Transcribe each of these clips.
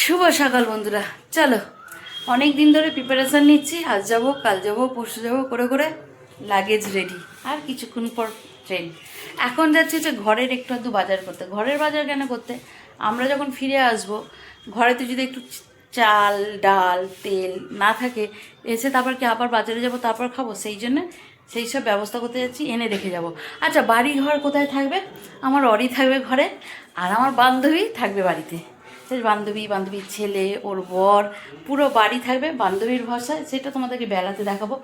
শুভ সকাল বন্ধুরা, চলো অনেক দিন ধরে প্রিপারেশান নিচ্ছি। আজ যাবো, কাল যাবো, পরশু যাবো করে করে লাগেজ রেডি। আর কিছুক্ষণ পর ট্রেন। এখন যাচ্ছি হচ্ছে ঘরের একটু আধটু বাজার করতে। ঘরের বাজার কেন করতে? আমরা যখন ফিরে আসবো, ঘরেতে যদি একটু চাল ডাল তেল না থাকে, এসে তারপর কি আবার বাজারে যাব, তারপর খাবো? সেই জন্য সেই সব ব্যবস্থা করতে যাচ্ছি, এনে রেখে যাব। আচ্ছা, বাড়ি ঘর কোথায় থাকবে? আমার অরি থাকবে ঘরে, আর আমার বান্ধবী থাকবে বাড়িতে। বান্ধবীর ছেলে, ওর বর, পুরো বাড়ি থাকবে বান্ধবীর ভাষায়। সেটা তোমাদেরকে বেলাতে দেখাবো।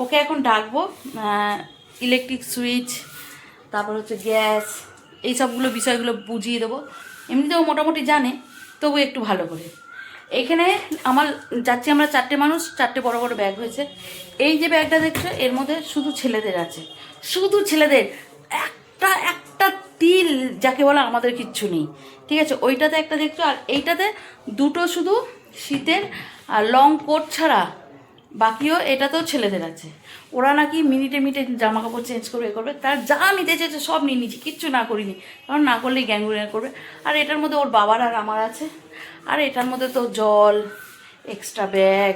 ওকে এখন ডাকবো, ইলেকট্রিক সুইচ, তারপর হচ্ছে গ্যাস, এই সবগুলো বিষয়গুলো বুঝিয়ে দেবো। এমনিতেও মোটামুটি জানে, তবু একটু ভালো করে। এখানে যাচ্ছি আমরা 4টে মানুষ, 4টে বড় বড় ব্যাগ হয়েছে। এই যে ব্যাগটা দেখছো, এর মধ্যে শুধু ছেলেদের আছে, শুধু ছেলেদের। একটা একটা তিল যাকে বলে আমাদের কিচ্ছু নেই, ঠিক আছে? ওইটাতে একটা দেখছো, আর এইটাতে দুটো শুধু শীতের আর লং কোট ছাড়া, বাকিও এটাতেও ছেলেদের আছে। ওরা নাকি মিনিটে জামা কাপড় চেঞ্জ করবে করবে, তার যা নিতে চেয়েছে সব নিয়ে নিয়েছি, কিচ্ছু না করিনি, কারণ না করলেই গ্যাংগুরিয়া করবে। আর এটার মধ্যে ওর বাবার আর আমার আছে। আর এটার মধ্যে তো জল, এক্সট্রা ব্যাগ,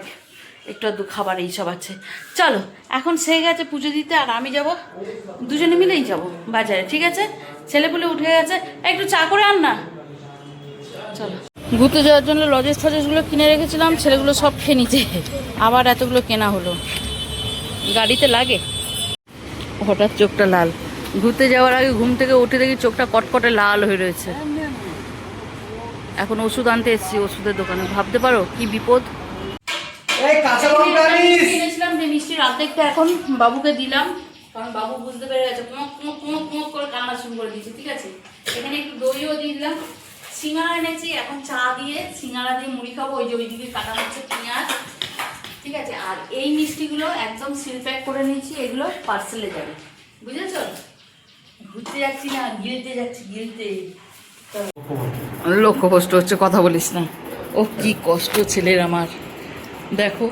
একটু আধটু খাবার এইসব আছে। চলো, এখন সে গেছে পুজো দিতে, আর আমি যাব, দুজনে মিলেই যাব বাজারে, ঠিক আছে? ছেলেপুলে উঠে গেছে, একটু চা করে আন না। চলো, ঘুরতে যাওয়ার জন্য লজেস ফজেসগুলো কিনে রেখেছিলাম, ছেলেগুলো সব খেয়ে নিতে, আবার এতগুলো কেনা হলো। গাড়িতে লাগে। হঠাৎ চোখটা লাল, ঘুরতে যাওয়ার আগে ঘুম থেকে উঠে দেখি চোখটা কটকটে লাল হয়ে রয়েছে। এখন ওষুধ আনতে এসেছি ওষুধের দোকানে, ভাবতে পারো কি বিপদ। কিনেছিলাম যে মিষ্টির অর্ধেকটা এখন বাবুকে দিলাম, কারণ বাবু বুঝতে পেরে গেছে, কুমক করে কান্না শুরু করে দিয়েছে, ঠিক আছে? এখানে একটু দইও দিয়ে দিলাম। সিঙ্গারা এনেছি, এখন চা দিয়ে সিঙ্গারা দিয়ে মুড়ি খাবো। ওই যে ওইদিকে কাটা হচ্ছে পেঁয়াজ, ঠিক আছে? আর এই মিষ্টিগুলো একদম সিল প্যাক করে নিয়েছি, এগুলো পার্সেলে যাবে, বুঝেছ? ঘুরতে যাচ্ছি না, গিলতে যাচ্ছি, গিলতে। লক্ষ্য কষ্ট হচ্ছে, কথা বলিস না। ও কি কষ্ট ছেলের আমার, দেখো।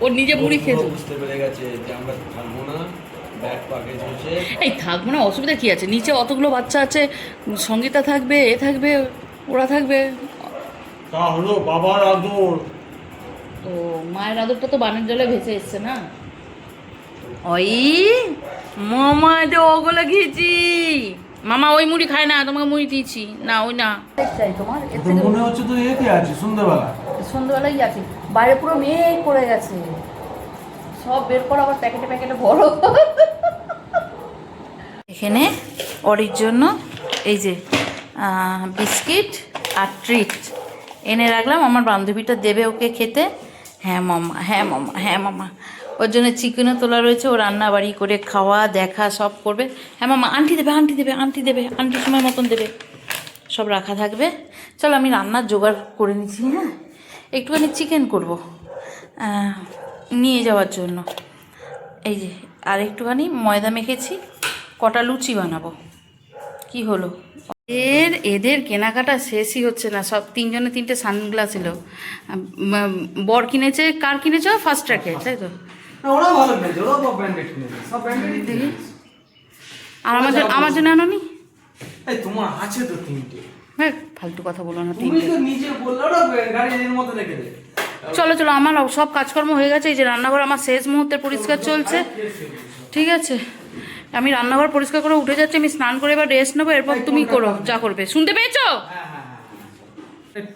ও নিজে মুড়ি খেয়ে বুঝতে পেরে গেছে যে আমরা থাকবো না, ব্যাগ প্যাকেজ হচ্ছে। এই থাকবো না, অসুবিধা কি আছে? নিচে অতগুলো বাচ্চা আছে, সঙ্গীতা থাকবে, এ থাকবে, ওরা থাকবে। তা হলো বাবার আদর। ও মায়ের আদরটা তো বানের জলে ভেসে এসছে না। ওই মামা এটা ওগুলো খেয়েছি। মামা ওই মুড়ি খায় না, তোমাকে মুড়ি দিয়েছি না, ওই না। তোমার মনে হচ্ছে তো এতে আছে সন্ধ্যাবেলায় আছে, বাইরে পুরো মেঘ পড়ে গেছে, সব বের করা আবার প্যাকেটে প্যাকেটে বড়। এখানে অরির জন্য এই যে বিস্কিট আর ট্রিট এনে রাখলাম, আমার বান্ধবীটা দেবে ওকে খেতে। হ্যাঁ মামা, হ্যাঁ মামা, হ্যাঁ মামা। ওর জন্য চিকেনও তোলা রয়েছে, ও রান্না বাড়ি করে খাওয়া দেখা সব করবে। হ্যাঁ মামা, আন্টি দেবে, আন্টি দেবে, আন্টি দেবে, আন্টি সময় মতন দেবে, সব রাখা থাকবে। চলো আমি রান্নার জোগাড় করে নিচ্ছি। হ্যাঁ, একটুখানি চিকেন করব নিয়ে যাওয়ার জন্য। এই যে আর একটুখানি ময়দা মেখেছি, কটা লুচি বানাবো। কি হলো এদের কেনাকাটা শেষই হচ্ছে না। সব তিনজনে তিনটে সানগ্লাস এলো। বর কিনেছে, কার কিনেছ? ফার্স্ট ট্র্যাকে, তাই তো? দেখি, আর আমার জন্য আনো নি? তোমার আছে তো তিনটে। হ্যাঁ, ফালতু কথা বলো না। তুমি তো নিজে বললো না গাড়ির মধ্যে রেখে দে। চলো চলো, আমার সব কাজকর্ম হয়ে গেছে। এই যে রান্নাঘর আমার শেষ মুহূর্তের পরিষ্কার চলছে, ঠিক আছে? আমি রান্নাঘর পরিষ্কার করে উঠে যাচ্ছি, আমি স্নান করে এবার রেস্ট নেবো, এরপর তুমি করো যা করবে। শুনতে পেয়েছো?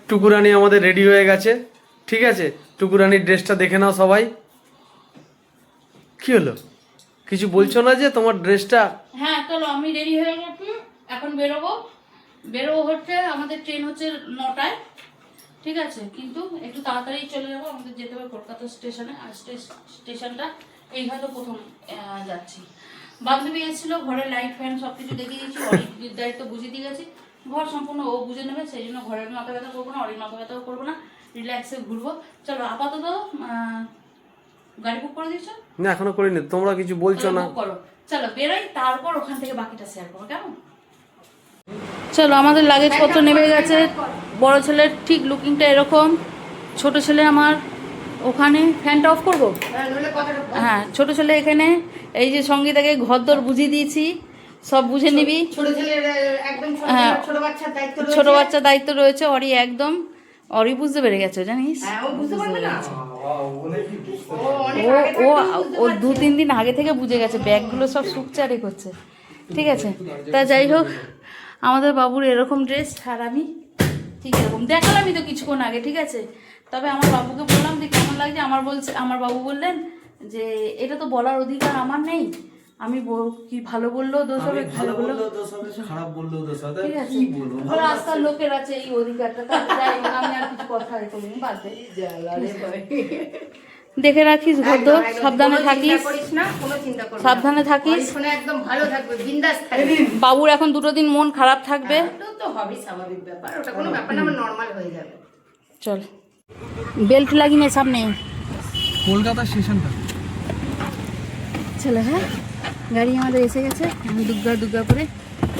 টুকুরানি আমাদের রেডি হয়ে গেছে, ঠিক আছে? টুকুরানির ড্রেসটা দেখে নাও সবাই। কি হলো, কিছু বলছো না যে তোমার ড্রেসটা? হ্যাঁ চলো, আমি রেডি হয়ে গেছি, এখন বেরোবো হচ্ছে, আমাদের ট্রেন হচ্ছে 9টায়, ঠিক আছে? কিন্তু একটু তাড়াতাড়ি চলে যাবো, আমাদের যেতে হবে কলকাতা স্টেশনে। আর স্টেশনটা এই হয়তো প্রথম যাচ্ছি। বান্ধবী এসেছিলো, ঘরের লাইট ফ্যান সব কিছু দেখিয়ে দিয়েছি, অরির দায়িত্ব বুঝিয়ে দিয়ে গেছি। ঘর সম্পূর্ণ ও বুঝে নেবে, সেই জন্য ঘরের মাথা ব্যথা করবো না, অরির মাথা ব্যথাও করবো না, রিল্যাক্সে ঘুরবো। চলো, আপাতত গাড়ি বুক করে দিয়েছো? না এখনো করিনি, তোমরা কিছু বলছো না। করো, চলো বেরোই, তারপর ওখান থেকে বাকিটা শেয়ার করবো, কেমন? চলো, আমাদের লাগেজপত্র নেমে গেছে। বড় ছেলের ঠিক লুকিংটা এরকম, ছোট ছেলে আমার ওখানে। ফ্যানটা অফ করবো? হ্যাঁ, ছোট ছেলে এখানে। এই যে সঙ্গীতাকে ঘরদোর বুঝিয়ে দিয়েছি, সব বুঝে নিবি। ছোট ছেলের একদম হ্যাঁ। ছোট বাচ্চার দায়িত্ব রয়েছে। ছোট বাচ্চার দায়িত্ব রয়েছে, অরি একদম, অরি বুঝতে পেরে গেছে জানিস। হ্যাঁ, ও বুঝতে পারবে না। ও অনেক ও আগে ও থাকতেই ও বুঝতে 2-3 দিন আগে থেকে বুঝে গেছে, ব্যাগগুলো সব সুকচারি করছে। ঠিক আছে, তা যাই হোক, আমাদের বাবুর এরকম ড্রেস, আর আমি ঠিক এরকম দেখালামই তো কিছুক্ষণ আগে। ঠিক আছে, তবে আমার বাবুকে বললাম যে কেমন লাগছে, আমার বাবু বললেন যে এটা তো বলার অধিকার আমার নেই, আমি কি ভালো বললেও দোষ হবে, ভালো বললেও খারাপ বললেও দোষ হবে, ঠিক আছে। কি বলবো? রাস্তার লোকের আছে এই অধিকারটা, তাহলে যাই হোক, আমি আর কিছু কথা করিনি, বাদ দে। দেখে রাখিস ঘর, সাবধানে থাকিস, করিস না, কোনো চিন্তা করবি না। সাবধানে থাকিস। শুনে একদম ভালো থাকবে, বিন্দাস থাকবে। বাবুর এখন 2 দিন মন খারাপ থাকবে। ওটা তো হবেই, স্বাভাবিক ব্যাপার, ওটা কোনো ব্যাপার না, আমার নর্মাল হয়ে যাবে। চল, বেল্ট লাগিয়ে সামনে কলকাতা স্টেশনটা। চলো, হ্যাঁ, গাড়ি আমাদের এসে গেছে, দুর্গা দুর্গা করে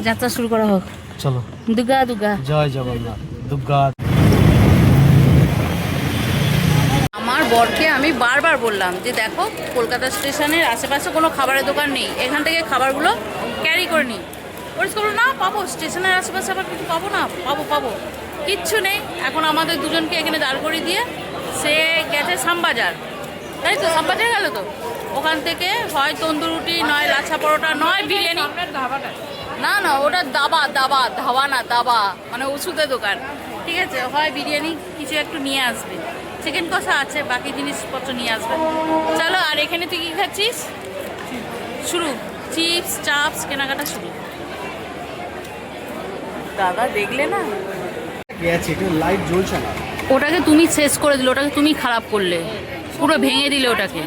যাত্রা শুরু করা হোক। চলো, দুর্গা দুর্গা। জয় জগন্নাথ। দুর্গা। আমার বরকে আমি বারবার বললাম যে দেখো, কলকাতা স্টেশনের আশেপাশে কোনো খাবারের দোকান নেই, এখান থেকে খাবারগুলো ক্যারি করে নিই। ওর করলো না, পাবো স্টেশনের আশেপাশে আবার কিছু পাবো না, পাবো কিচ্ছু নেই। এখন আমাদের দুজনকে এখানে দাঁড় করিয়ে দিয়ে সে গেছে শ্যামবাজার, তাই তো, শ্যামবাজার গেল তো, ওখান থেকে হয় তন্দুর রুটি, নয় লাচ্ছা পরোটা, নয় বিরিয়ানি। না না, ওটা দাবা, ধাবা না, দাবা মানে ওষুধের দোকান। ঠিক আছে, হয় বিরিয়ানি কিছু একটু নিয়ে আসবে, চিকেন কষা আছে, বাকি জিনিসপত্র নিয়ে আসবে। চলো, আর এখানে তুই কী খাচ্ছিস? শুরু, চিপস চাপস কেনাকাটা শুরু। দাদা দেখলে না, গেছে, একটু লাইট জ্বলছে না। ওটাকে তুমি শেষ করে দিলে, ওটাকে তুমি খারাপ করলে, পুরো ভেঙে দিলে ওটাকে।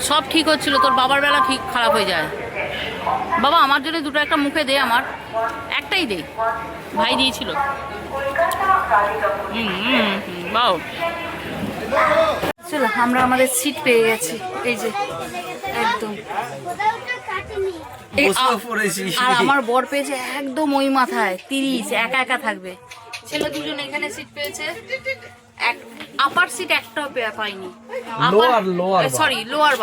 সব ঠিক হচ্ছিল, তোর বাবার বেলা ঠিক খারাপ হয়ে যায়। বাবা আমার জন্য দুটো একটা মুখে দে, আমার একটাই দে, ভাই দিয়েছিল। বাও, চলো, আমরা আমাদের সিট পেয়ে গেছি, এই যে একদম। আর আমার বর পেয়েছে একদম ওই মাথায় 30, একা একা থাকবে। ছেলে দুজন এখানে সিট পেয়েছে, আপার সিট একটাও পাইনি, সরি লোয়ার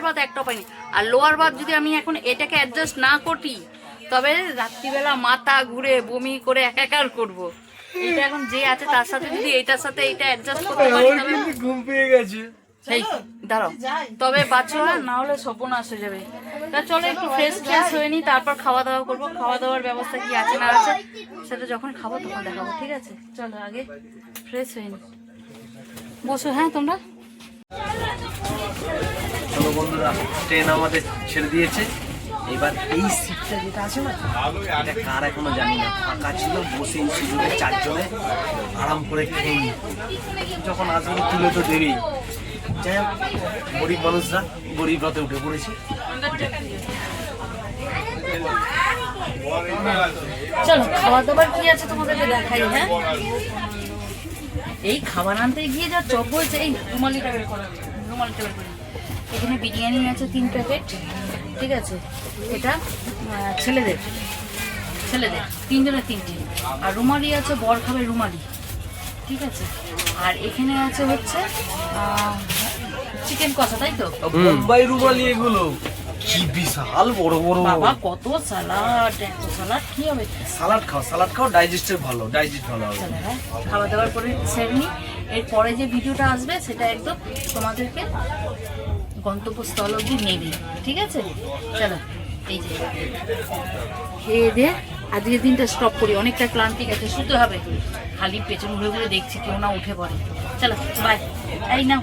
বাথ একটাও পাইনি। আর লোয়ার বাথ যদি আমি এখন এটাকে অ্যাডজাস্ট না করি, তবে রাত্রিবেলা মাথা ঘুরে বমি করে একাকার করবো। এটা এখন যে আছে তার সাথে যদি এইটার সাথে এইটা অ্যাডজাস্ট করতে পারি, তবে ঘুম পেয়ে গেছে। সেই দাঁড়াও, তবে বাচ্চা না হলে সর্বনাশ হয়ে যাবে। তা চলো একটু ফ্রেশ হয়ে নিই, তারপর খাওয়া দাওয়া করবো। খাওয়া দাওয়ার ব্যবস্থা কি আছে না আছে সেটা যখন খাবো তখন দেখাবো, ঠিক আছে? চলো আগে ফ্রেশ হয়ে নিই, বসো। হ্যাঁ তোমরা চলো বন্ধুরা, ট্রেন আমাদের ছেড়ে দিয়েছে। এবার এই সিটটা যেটা আছে না, এটা কার এখনো জানি না, ফাঁকা ছিল, বসে এই সুযোগে 4 জনে আরাম করে খেয়ে নিই। যখন আসবে তুলে তো দেবেই। যাই হোক, গরিব মানুষরা গরিব রথে উঠে পড়েছে। চলো খাওয়া দাবার কি আছে তোমাদেরকে দেখাই। হ্যাঁ, এই খাবার আনতে গিয়ে যা চপ হয়েছে, এই রুমালিটা বের করা, রুমালিটা বের করি। এখানে বিরিয়ানি আছে 3 প্যাকেট, ঠিক আছে? এটা ছেলেদের 3 জনের 3টি। আর রুমালি আছে, বর খাবে রুমালি, ঠিক আছে? আর এখানে আছে হচ্ছে চিকেন কষা, তাই তো? বোম্বাই রুমালি এগুলো কি বিশাল বড় বড়। বাবা কত সালাড, এত সালাড কি হবে? সালাড খাও, ডাইজেস্টের ভালো, ডাইজেস্ট ভালো হবে। চলো, হ্যাঁ, খাওয়া দাওয়ার পরে সেরে নিই। এরপরে যে ভিডিওটা আসবে সেটা একদম তোমাদেরকে গন্তব্যস্থল অবধি নেবে, ঠিক আছে? চলো, এই যে খেয়ে দিয়ে আজকের দিনটা স্টপ করি, অনেকটা ক্লান্তি গেছে, শুতে হবে। খালি পেছন ঘুরে ঘুরে দেখছি কেউ না উঠে পড়ে। চলো বাই, এই নাও।